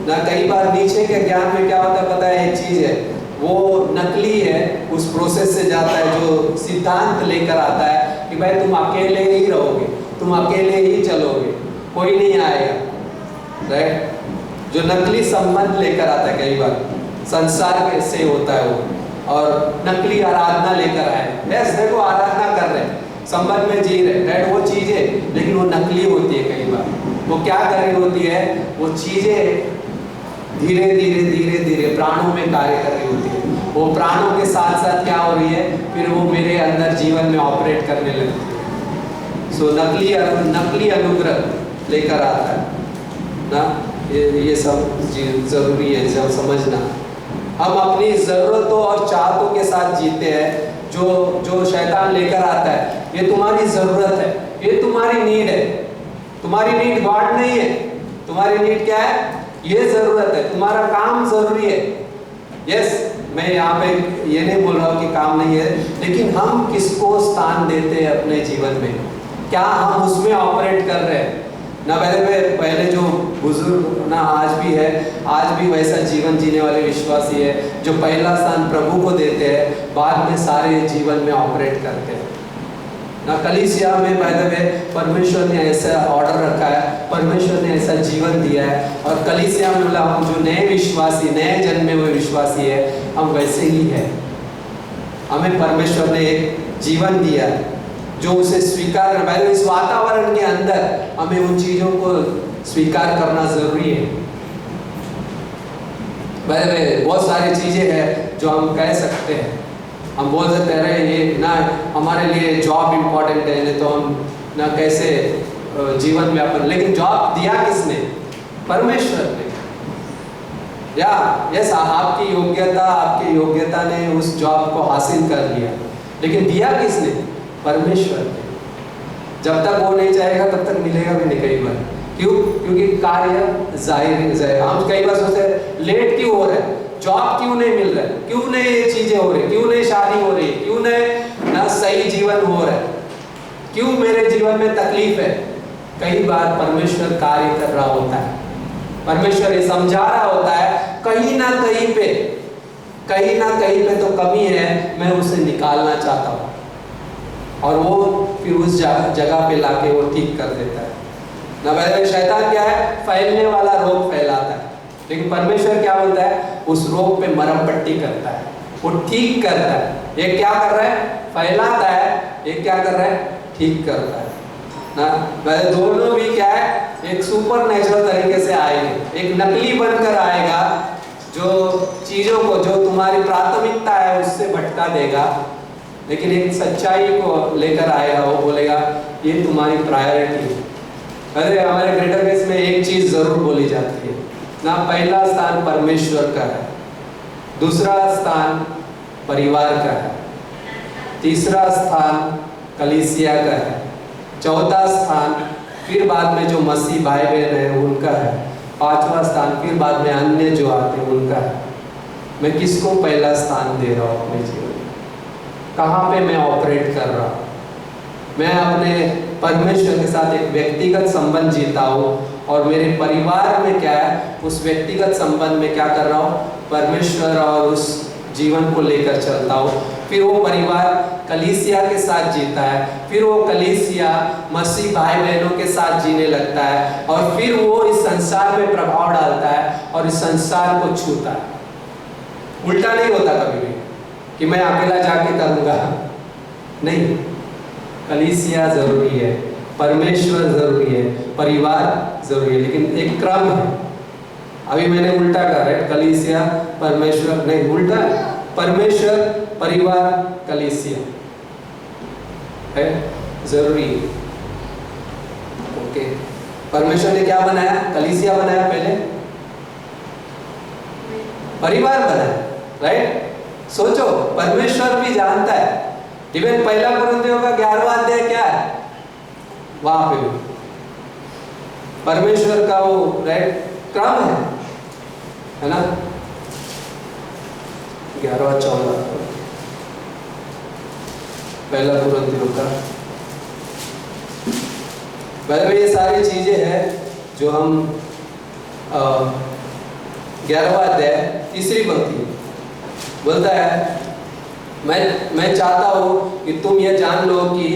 ना कई बार नीचे के ज्ञान में क्या होता है पता है, एक चीज है वो नकली है, उस प्रोसेस से जाता है जो सिद्धांत लेकर आता है कि भाई तुम अकेले ही रहोगे, तुम अकेले ही चलोगे, कोई नहीं आएगा। राइट? जो नकली संबंध लेकर आता है, कई बार संसार से होता है वो, और नकली आराधना लेकर आए। यस, देखो आराधना कर रहे हैं, संबंध में जी रहे, राइट, वो चीजें, लेकिन वो नकली होती है। कई बार वो क्या कर रही होती है, वो चीजें धीरे धीरे प्राणों में कार्य कर रही होती है। वो प्राणों के साथ साथ क्या हो रही है, फिर वो मेरे अंदर जीवन में ऑपरेट करने लगती है। सो नकली अनुग्रह लेकर आता है ना। ये सब जरूरी है जब समझना। हम अपनी जरूरतों और चाहतों के साथ जीते हैं, जो शैतान लेकर आता है, ये तुम्हारी जरूरत है, ये तुम्हारी नीड है। तुम्हारी नीड गॉड नहीं है, तुम्हारी नीड क्या है, ये जरूरत है, तुम्हारा काम जरूरी है। यस, मैं यहाँ पे ये नहीं बोल रहा हूँ कि काम नहीं है, लेकिन हम किसको स्थान देते हैं अपने जीवन में, क्या हम उसमें ऑपरेट कर रहे हैं ना। पहले जो बुजुर्ग ना आज भी है, आज भी वैसा जीवन जीने वाले विश्वासी है जो पहला स्थान प्रभु को देते हैं, बाद में सारे जीवन में ऑपरेट करते हैं ना। कलीसिया में परमेश्वर ने ऐसा ऑर्डर रखा है, परमेश्वर ने ऐसा जीवन दिया है, और कलीसिया में मतलब हम जो नए विश्वासी, नए जन्मे हुए विश्वासी है, हम वैसे ही है। हमें परमेश्वर ने एक जीवन दिया है जो उसे स्वीकार करना। इस वातावरण के अंदर हमें उन चीजों को स्वीकार करना जरूरी है। बहुत सारी चीजें हैं जो हम कह सकते हैं, हम बोल सकते हैं ये ना हमारे लिए जॉब इम्पोर्टेंट है, नहीं तो हम ना कैसे जीवन में अपन, लेकिन जॉब दिया किसने, परमेश्वर ने। या यस, आपकी योग्यता ने उस जॉब को हासिल कर लिया, लेकिन दिया किसने, परमेश्वर ने। जब तक वो नहीं चाहेगा तब तक मिलेगा भी नहीं कई बार। क्यों? क्योंकि कार्य जाहिर है। हम कई बार सोचते हैं लेट क्यों हो रहा है, जॉब क्यों नहीं मिल रहा है, क्यों नहीं ये चीजें हो रही, क्यों नहीं शादी हो रही, क्यों नहीं ना सही जीवन हो रहा है, क्यों मेरे जीवन में तकलीफ है। कई बार परमेश्वर कार्य कर रहा होता है, परमेश्वर ये समझा रहा होता है कहीं ना कहीं पे तो कमी है, मैं उसे निकालना चाहता हूँ, और वो फिर उस जगह पे लाके वो ठीक कर देता है ना। वैसे शैतान क्या है, फैलने वाला रोग फैलाता है, लेकिन परमेश्वर क्या बोलता है, उस रोग पे मरहम पट्टी करता है, वो ठीक करता है। ये क्या कर रहा है, फैलाता है, ये क्या कर रहा है, ठीक करता है ना। वैसे दोनों भी क्या है, एक सुपर नेचुरल तरीके से आएंगे, एक नकली बनकर आएगा जो चीजों को, जो तुम्हारी प्राथमिकता है उससे भटका देगा, लेकिन एक सच्चाई को लेकर आएगा, वो बोलेगा ये तुम्हारी प्रायोरिटी है। अरे हमारे ग्रेटर केस में एक चीज जरूर बोली जाती है ना, पहला स्थान परमेश्वर का है, दूसरा स्थान परिवार का है, तीसरा स्थान कलीसिया का है, चौथा स्थान फिर बाद में जो मसीह भाई बहन है उनका है, पांचवा स्थान फिर बाद में अन्य जो आते हैं उनका है। मैं किसको पहला स्थान दे रहा हूँ अपने जीवन में, कहाँ पे मैं ऑपरेट कर रहा हूँ। मैं अपने परमेश्वर के साथ एक व्यक्तिगत संबंध जीता हूँ, और मेरे परिवार में क्या है, उस व्यक्तिगत संबंध में क्या कर रहा हूँ, परमेश्वर और उस जीवन को लेकर चलता हूँ। फिर वो परिवार कलीसिया के साथ जीता है, फिर वो कलीसिया मसीह भाई बहनों के साथ जीने लगता है, और फिर वो इस संसार में प्रभाव डालता है और इस संसार को छूता है। उल्टा नहीं होता कभी भी कि मैं अकेला जाके करूँगा, नहीं, कलीसिया जरूरी है, परमेश्वर जरूरी है, परिवार जरूरी है, लेकिन एक क्रम है। अभी मैंने उल्टा कर रहा है, कलीसिया परमेश्वर नहीं, उल्टा परमेश्वर परिवार कलीसिया है, जरूरी है। ओके, परमेश्वर ने क्या बनाया, कलीसिया बनाया, पहले परिवार बनाया, राइट। सोचो, परमेश्वर भी जानता है, इवन पहला कुरिन्थियों का 11वां अध्याय क्या है, वहां पे भी परमेश्वर का वो राइट क्रम है ना। 11-14 पहला कुरिन्थियों का, ये सारी चीजें हैं जो हम 11वां अध्याय तीसरी पंक्ति बोलता है, मैं चाहता हूँ कि तुम ये जान लो कि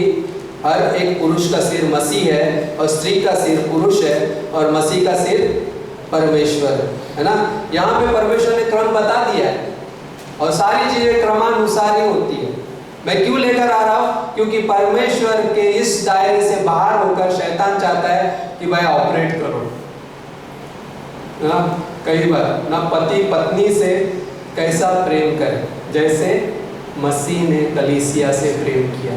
हर एक पुरुष का सिर मसीह है, और स्त्री का सिर पुरुष है, और मसीह का सिर परमेश्वर है ना। यहाँ पे परमेश्वर ने क्रम बता दिया है, और सारी चीजें क्रमानुसार ही होती है। मैं क्यों लेकर आ रहा हूँ, क्योंकि परमेश्वर के इस दायरे से बाहर होकर शैतान चाहता है कि भाई ऑपरेट करो ना। कई बार ना पति पत्नी से कैसा प्रेम करे, जैसे मसीह ने कलीसिया से प्रेम किया।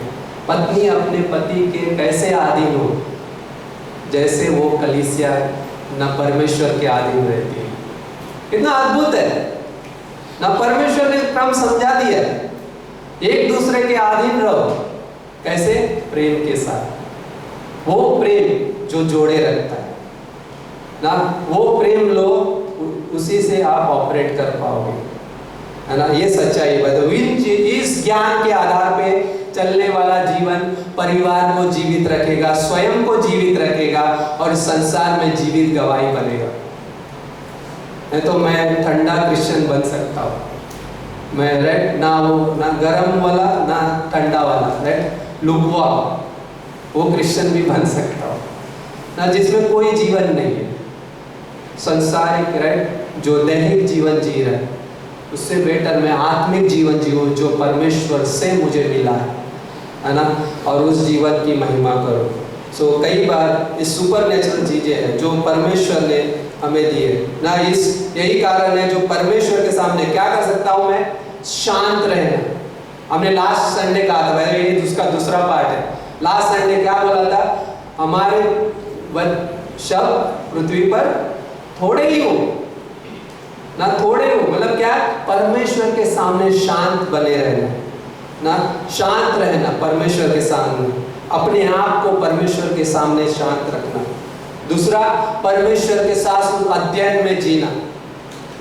पत्नी अपने पति के कैसे अधीन हो, जैसे वो कलीसिया ना परमेश्वर के अधीन रहती है। कितना अद्भुत है ना, परमेश्वर ने क्रम समझा दिया, एक दूसरे के अधीन रहो, कैसे, प्रेम के साथ। वो प्रेम जो जोड़े रखता है ना, वो प्रेम लो, उसी से आप ऑपरेट कर पाओगे, है ना। ये सच्चाई है। इस ज्ञान के आधार पे चलने वाला जीवन परिवार को जीवित रखेगा, स्वयं को जीवित रखेगा, और संसार में जीवित गवाही बनेगा। नहीं तो मैं ठंडा क्रिश्चियन बन सकता हूँ, मैं राइट ना गर्म वाला ना ठंडा वाला, राइट, लुकवा, वो क्रिश्चियन भी बन सकता हूँ ना, जिसमें कोई जीवन नहीं है, संसारिक, राइट, जो दैहिक जीवन जी रहा है, उससे बेटर मैं आत्मिक जीवन जीऊं जो परमेश्वर से मुझे मिला है ना, और उस जीवन की महिमा करो। सो कई बार इस सुपर नेचुरल चीजें हैं जो परमेश्वर ने हमें दी है ना। यही कारण है जो परमेश्वर के सामने क्या कर सकता हूँ मैं, शांत रहना। हमने लास्ट संडे कहा था, भाई ये उसका दूसरा पार्ट है। लास्ट संडे क्या बोला था, हमारे शब्द पृथ्वी पर थोड़े ही हो ना, थोड़े हो मतलब क्या, परमेश्वर के सामने शांत बने रहना ना, शांत रहना परमेश्वर के सामने, अपने आप को परमेश्वर के सामने शांत रखना। दूसरा, परमेश्वर के साथ अध्ययन में जीना,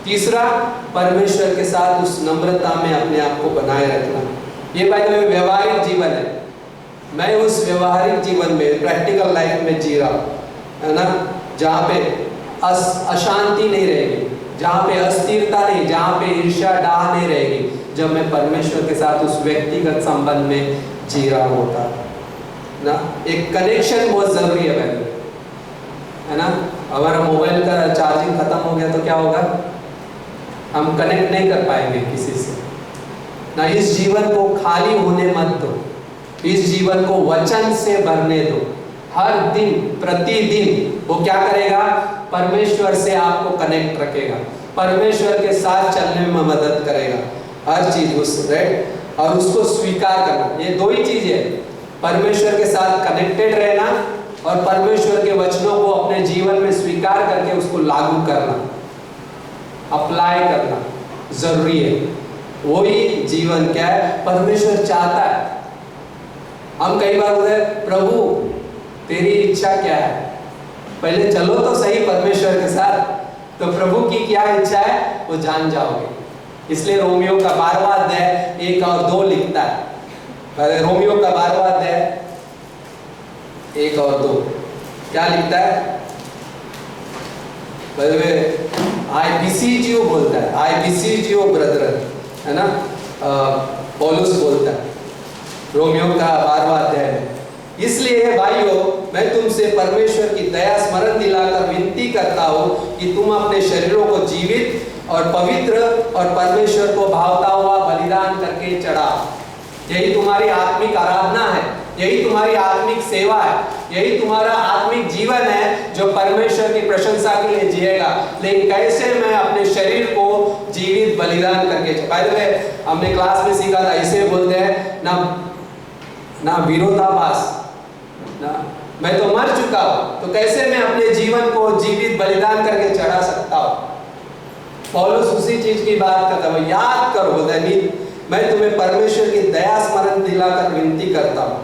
तीसरा, परमेश्वर के साथ उस नम्रता में अपने आप को बनाए रखना। ये बात में व्यवहारिक जीवन है। मैं उस व्यवहारिक जीवन में, प्रैक्टिकल लाइफ में जी रहा हूँ, है ना, जहाँ पे अशांति नहीं रहेगी, जहाँ पे अस्थिरता नहीं, जहाँ पे ईर्ष्या डाह नहीं रहेगी, जब मैं परमेश्वर के साथ उस व्यक्तिगत संबंध में जी रहा होता ना। एक कनेक्शन बहुत जरूरी है भाई, है ना। हमारा मोबाइल का चार्जिंग खत्म हो गया तो क्या होगा, हम कनेक्ट नहीं कर पाएंगे किसी से ना। इस जीवन को खाली होने मत दो, इस जीवन को वचन से भरने दो। हर दिन प्रतिदिन वो क्या करेगा, परमेश्वर से आपको कनेक्ट रखेगा, परमेश्वर के साथ चलने में मदद करेगा, हर चीज उस राइट। और उसको स्वीकार करना, ये दो ही चीज है, परमेश्वर के साथ कनेक्टेड रहना और परमेश्वर के वचनों को अपने जीवन में स्वीकार करके उसको लागू करना, अप्लाई करना जरूरी है। वही जीवन क्या है, परमेश्वर चाहता है। हम कई बार बोलते हैं, प्रभु तेरी इच्छा क्या है, पहले चलो तो सही परमेश्वर के साथ, तो प्रभु की क्या इच्छा है वो जान जाओगे। इसलिए रोमियो का 12वां अध्याय 1 और 2 लिखता है। रोमियो का 12वां अध्याय 1 और 2 क्या लिखता है, आई बिसीज यू बोलता है, आई बिसीज यू ब्रदर, है ना, पौलुस बोलता है रोमियो का 12वां अध्याय। इसलिए भाइयों, मैं तुमसे परमेश्वर की दया स्मरण दिलाकर विनती करता हूँ कि तुम अपने शरीरों को जीवित और पवित्र और परमेश्वर को भावता हुआ बलिदान करके चढ़ाओ। यही तुम्हारी आत्मिक आराधना है, यही तुम्हारी आत्मिक सेवा है, यही तुम्हारा आत्मिक जीवन है जो परमेश्वर की प्रशंसा के लिए जिएगा। लेकिन कैसे मैं अपने शरीर को जीवित बलिदान करके, पहले हमने क्लास में सीखा था, इसे बोलते हैं ना विरोधाभास ना, मैं तो मर चुका हूं, तो कैसे मैं अपने जीवन को जीवित बलिदान करके चढ़ा सकता हूं। पौलुस उसी चीज की बात करता है, याद करो, बोलता है मैं तुम्हें परमेश्वर की दया स्मरण दिलाकर विनती करता हूं।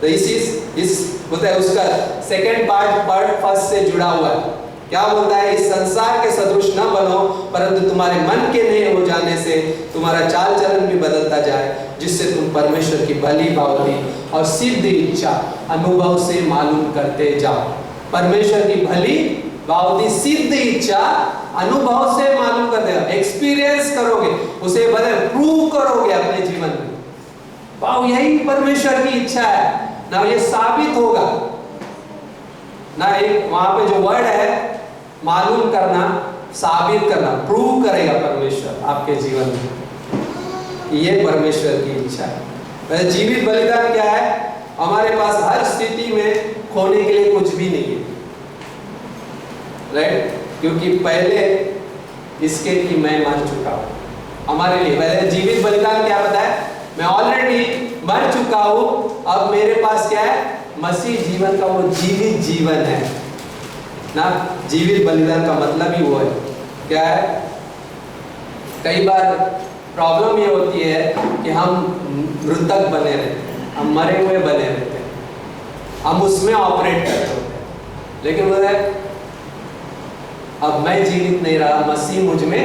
तो इस बोलता है, उसका सेकंड पार्ट फर्स्ट से जुड़ा हुआ है। क्या बोलता है, इस संसार के सदृश न बनो, परंतु तुम्हारे मन के नए हो जाने से तुम्हारा चाल चलन भी बदलता जाए, जिससे तुम परमेश्वर की भली भावनी और सिद्ध इच्छा अनुभव से मालूम करते जाओ। परमेश्वर की भली भावनी सिद्ध इच्छा अनुभव से मालूम करते जाओ, एक्सपीरियंस करोगे, उसे प्रूव करोगे अपने जीवन में। वाह, यही परमेश्वर की इच्छा है ना, ये साबित होगा ना। एक वहां पे जो वर्ड है, मालूम करना, साबित करना, प्रूव करेगा परमेश्वर आपके जीवन में। ये परमेश्वर की इच्छा है। जीवित बलिदान क्या है, हमारे पास हर स्थिति में खोने के लिए कुछ भी नहीं है, राइट, क्योंकि पहले इसके कि मैं मर चुका हूं हमारे लिए। पहले जीवित बलिदान क्या बताया, मैं ऑलरेडी मर चुका हूं, अब मेरे पास क्या है, मसीह जीवन का वो जीवित जीवन है ना। जीवित बलिदान का मतलब ही वो है, क्या है, कई बार प्रॉब्लम ये होती है कि हम मृतक बने रहते हैं, हम मरे हुए बने रहते हैं, हम उसमें ऑपरेट करते होते हैं। लेकिन वो है, अब मैं जीवित नहीं रहा, मसीह मुझ में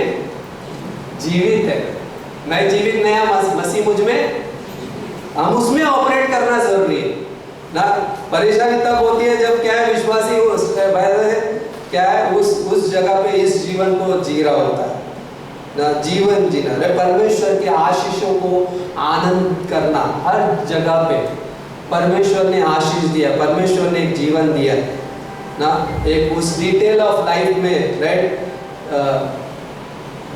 जीवित है, मैं जीवित नहीं, मसीह मुझ में, हम उसमें ऑपरेट करना जरूरी है ना। परेशानी तब होती है जब क्या है, विश्वासी क्या है, उस जगह पे इस जीवन को जी रहा होता है ना, जीवन जीना, परमेश्वर के आशीषों को आनंद करना। हर जगह पे परमेश्वर ने आशीष दिया, परमेश्वर ने एक जीवन दिया ना। एक उस डिटेल ऑफ लाइफ में राइट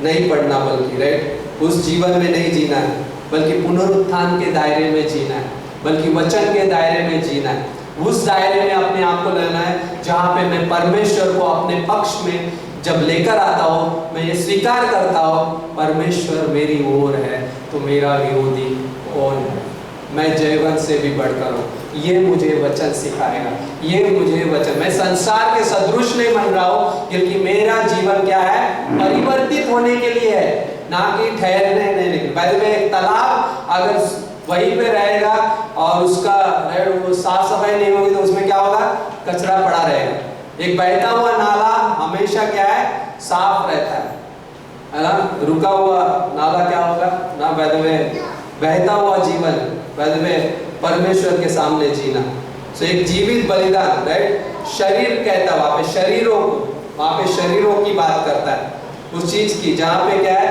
नहीं पढ़ना, बल्कि राइट उस जीवन में नहीं जीना है, बल्कि पुनरुत्थान के दायरे में जीना है, बल्कि वचन के दायरे में जीना है। उस दायरे में अपने आप को लेना है जहाँ पे मैं परमेश्वर को अपने पक्ष में जब लेकर आता हूँ, मैं ये स्वीकार करता हूँ, परमेश्वर मेरी ओर है तो मेरा विरोधी कौन है, मैं जयवंत से भी बढ़कर हूँ। ये मुझे वचन सिखाएगा, ये मुझे वचन, मैं संसार के सदृश नहीं बन रहा हूँ, क्योंकि मेरा जीवन क्या है, परिवर्तित होने के लिए है, ना कि ठहरने नहीं। पहले में एक तालाब अगर वहीं पे रहेगा और उसका वो साफ सफाई नहीं होगी तो उसमें क्या होगा, कचरा पड़ा रहेगा। एक बहता हुआ नाला हमेशा क्या है, साफ रहता है है ना, रुका हुआ नाला क्या होगा ना, बहता हुआ जीवन, परमेश्वर के सामने जीना। सो एक जीवित बलिदान, राइट। शरीर कहता है वहाँ पे, शरीरों को, वहाँ पे शरीरों की बात करता है, उस चीज की जहाँ पे क्या है,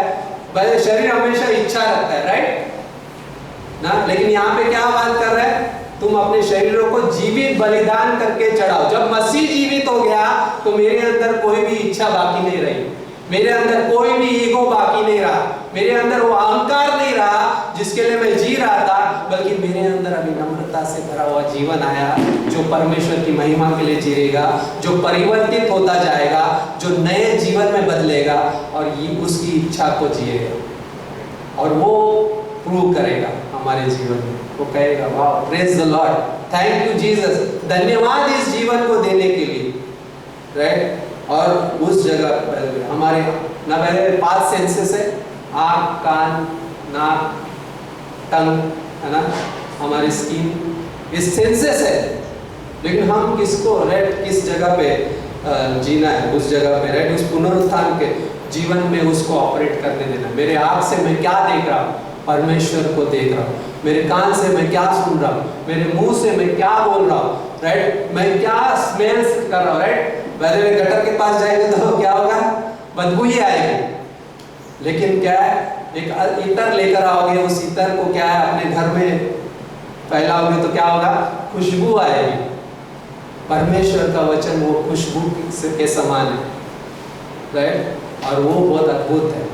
भले शरीर हमेशा इच्छा रखता है, राइट ना, लेकिन यहाँ पे क्या बात कर रहा है, तुम अपने शरीरों को जीवित बलिदान करके चढ़ाओ। जब मसीह जीवित हो गया तो मेरे अंदर कोई भी इच्छा बाकी नहीं रही, मेरे अंदर कोई भी ईगो बाकी नहीं रहा, मेरे अंदर वो अहंकार नहीं रहा जिसके लिए मैं जी रहा था, बल्कि मेरे अंदर अभी नम्रता से भरा हुआ जीवन आया, जो परमेश्वर की महिमा के लिए जीरेगा, जो परिवर्तित होता जाएगा, जो नए जीवन में बदलेगा और ये उसकी इच्छा को जिएगा और वो प्रूव करेगा हमारे जीवन में। वो कहेगा वाह, praise the Lord, thank you Jesus, धन्यवाद इस जीवन को देने के लिए, राइट। और उस जगह हमारे ना पहले 5 सेंसेस है, आँख, कान, नाक, टंग, है ना, हमारी स्किन, इस सेंसेस है, लेकिन हम किसको, राइट, किस जगह पे जीना है, उस जगह पे, राइट, उस पुनरुत्थान के जीवन में उसको ऑपरेट करने देना। मेरे आँख से मैं क्या देख रहा हूँ, परमेश्वर को देख रहा हूँ, मेरे कान से मैं क्या सुन रहा हूँ, मेरे मुंह से मैं क्या बोल रहा हूँ, राइट, मैं क्या स्मेल कर रहा हूँ, राइट। पहले में गटर के पास जाएंगे तो क्या होगा, बदबू ही आएगी, लेकिन क्या है, एक इत्र लेकर आओगे, उस इत्र को क्या है अपने घर में फैलाओगे तो क्या होगा, खुशबू आएगी। परमेश्वर का वचन वो खुशबू के समान है, राइट, और वो बहुत अद्भुत है।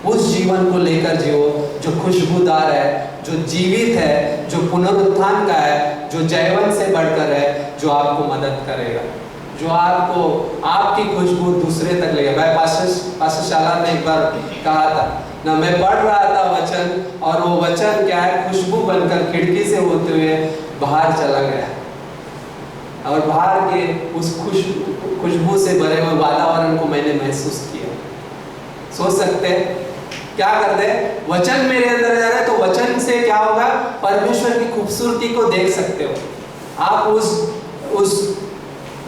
उस जीवन को लेकर जियो जो खुशबूदार है, जो जीवित है, जो पुनरुत्थान का है, जो जयवंत से बढ़कर है, जो आपको मदद करेगा, जो आपको आपकी खुशबू दूसरे तक ले गया। मैं पाठशाला में एक बार कहा था ना, मैं पढ़ रहा था वचन, और वो वचन क्या है, खुशबू बनकर खिड़की से होते हुए बाहर चला गया, और बाहर के उस खुशबू से भरे हुए वातावरण को मैंने महसूस किया। सोच सकते हैं क्या करते हैं, वचन मेरे अंदर जा रहा है तो वचन से क्या होगा, परमेश्वर की खूबसूरती को देख सकते हो। आप उस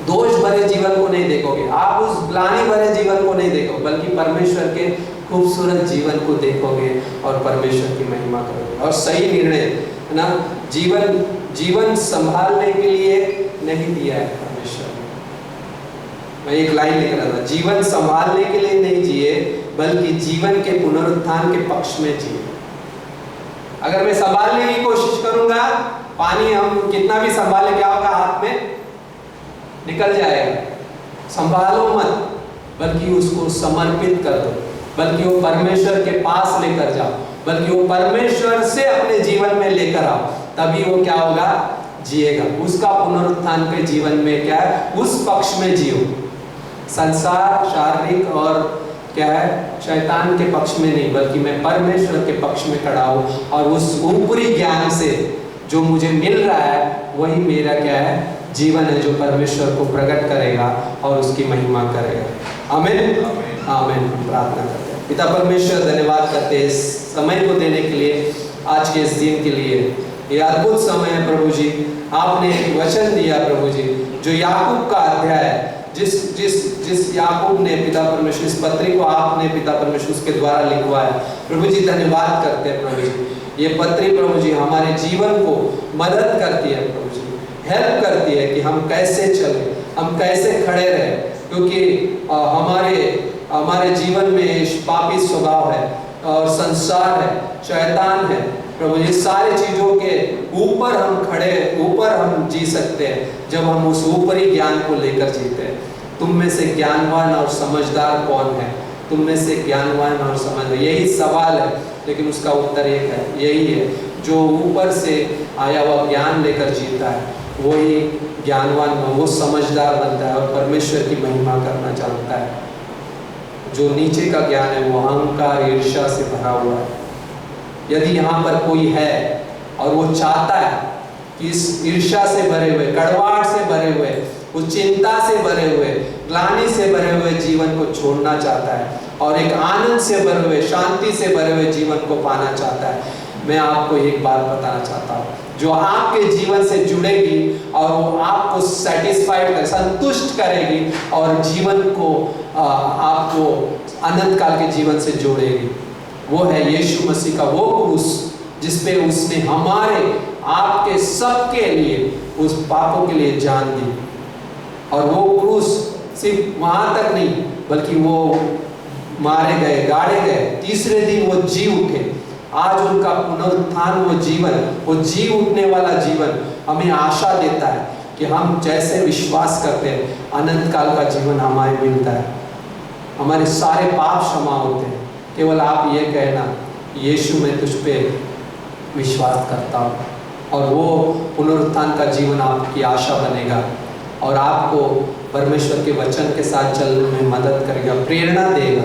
दोष भरे जीवन को नहीं देखोगे, आप उस ग्लानि भरे जीवन को नहीं देखोगे, बल्कि परमेश्वर के खूबसूरत जीवन को देखोगे और परमेश्वर की महिमा करोगे। और सही निर्णय है ना, जीवन संभालने के लिए नहीं दिया है परमेश्वर ने। मैं एक लाइन लिख रहा था, जीवन संभालने के लिए नहीं जिए, बल्कि जीवन के पुनरुत्थान के पक्ष में जिए। अगर मैं संभालने की कोशिश करूंगा, पानी हम कितना भी संभाले क्या होगा, हाथ में निकल जाएगा। संभालो मत, बल्कि उसको समर्पित कर दो, बल्कि वो परमेश्वर के पास लेकर जाओ, बल्कि वो परमेश्वर से अपने जीवन में लेकर आओ, तभी वो क्या होगा, जिएगा। उसका पुनरुत्थान के जीवन में क्या है, उस पक्ष में जियो। संसार, शारीरिक और क्या है, शैतान के पक्ष में नहीं, बल्कि मैं परमेश्वर के पक्ष में खड़ा हूँ, और उस ऊपरी ज्ञान से जो मुझे मिल रहा है वही मेरा क्या है, जीवन है, जो परमेश्वर को प्रकट करेगा और उसकी महिमा करेगा। आमीन, आमीन। प्रार्थना करते हैं। पिता परमेश्वर, धन्यवाद करते हैं इस समय को देने के लिए, आज के इस दिन के लिए। ये अद्भुत समय है प्रभु जी, आपने एक वचन दिया प्रभु जी, जो याकूब का अध्याय है, जिस याकूब ने पिता परमेश्वर, इस पत्री को आपने पिता परमेश्वर उसके द्वारा लिखवाया। प्रभु जी धन्यवाद करते हैं प्रभु जी। ये पत्री प्रभु जी हमारे जीवन को मदद करती है प्रभु जी, हेल्प करती है कि हम कैसे चले, हम कैसे खड़े रहे, क्योंकि हमारे जीवन में पापी स्वभाव है और संसार है, शैतान है प्रभु जी। सारी चीजों के ऊपर हम जी सकते हैं जब हम उस ऊपरी ज्ञान को लेकर जीते हैं। तुम में से ज्ञानवान और समझदार कौन है, तुम में से ज्ञानवान और समझदार, यही सवाल है, लेकिन उसका उत्तर एक है, यही है, जो ऊपर से आया हुआ ज्ञान लेकर जीता है वही ज्ञानवान, वो समझदार बनता है और परमेश्वर की महिमा करना जानता है। जो नीचे का ज्ञान है वो अहंकार, ईर्ष्या से भरा हुआ है। यदि यहाँ पर कोई है और वो चाहता है कि इस ईर्ष्या से भरे हुए, कड़वाहट से भरे हुए, उस चिंता से भरे हुए, ग्लानि से भरे हुए जीवन को छोड़ना चाहता है और एक आनंद से भरे हुए, शांति से भरे हुए जीवन को पाना चाहता है, मैं आपको एक बात बताना चाहता हूँ, जो आपके जीवन से जुड़ेगी और वो आपको सेटिस्फाइड कर, संतुष्ट करेगी और जीवन को आपको अनंत काल के जीवन से जोड़ेगी। वो है यीशु मसीह का वो क्रूस जिस पे उसने हमारे आपके सबके लिए उस पापों के लिए जान दी। और वो क्रूस सिर्फ वहां तक नहीं, बल्कि वो मारे गए, गाड़े गए, तीसरे दिन वो जी उठे। आज उनका पुनरुत्थान, वो जीवन, वो जी उठने वाला जीवन हमें आशा देता है कि हम जैसे विश्वास करते हैं अनंत काल का जीवन हमें मिलता है। हमारे सारे पाप क्षमा होते हैं। केवल आप ये कहना, यीशु मैं तुझ पे विश्वास करता हूँ, और वो पुनरुत्थान का जीवन आपकी आशा बनेगा और आपको परमेश्वर के वचन के साथ चलने में मदद करेगा, प्रेरणा देगा।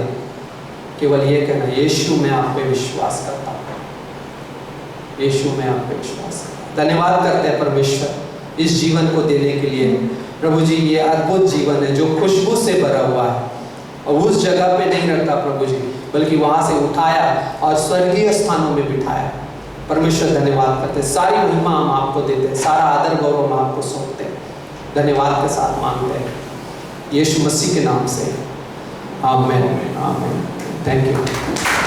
केवल ये कहना, यीशु मैं आप पे विश्वास करता हूँ, यीशु मैं आप पे विश्वास करता हूँ। धन्यवाद करते हैं परमेश्वर इस जीवन को देने के लिए। प्रभु जी, ये अद्भुत जीवन है जो खुशबू से भरा हुआ है, और उस जगह पे नहीं रखा प्रभु जी, बल्कि वहां से उठाया और स्वर्गीय स्थानों में बिठाया। परमेश्वर धन्यवाद करते हैं। सारी महिमा हम आपको देते हैं, सारा आदर गौरव हम आपको सौंपते हैं, धन्यवाद के साथ मांगते हैं यीशु मसीह के नाम से, आमीन आमीन। Thank you.